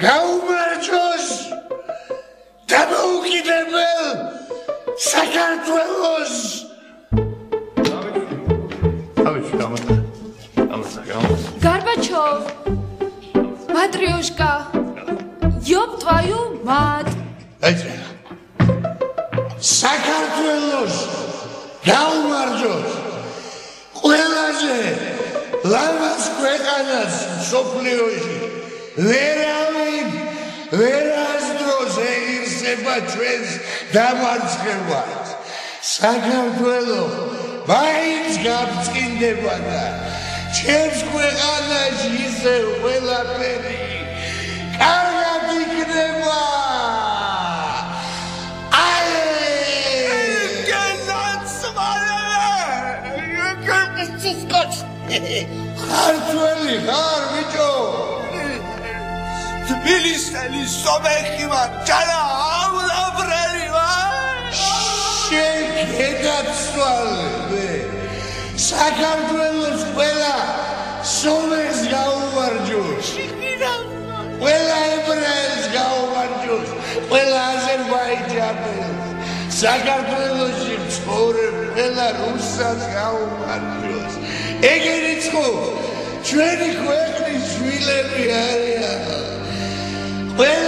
გაუმარჯოს დამოუკიდებელ საქართველოს. Горбачев, Матрёшка, ёб твою мать! საქართველოს გაუმარჯოს ყველაზე ლამაზ ქვეყანას მსოფლიოში ვერავინ ვერასდროს ეღირსება ჩვენს დამარცხებას. საქართველო მაინც გაბწყინდება და ჩემს ქვეყანაში ისევ ყველაფერი კარგად იქნება. ქართველი ხარ ბიჭო? თბილისელი სომეხი ვარ, ჯანა ამლაბრელი ვარ. შეგედაცვალე საქართველოს ყველა სომეხს გაუმარჯოს, ყველა ებრაელს გაუმარჯოს, ყველა აზერბაიჯანელს, საქართველოში მცხოვრებ ყველა რუსას გაუმარჯოს. ეგერი წყო ჩვენი ქვეყნის შვილები არიან. ყველა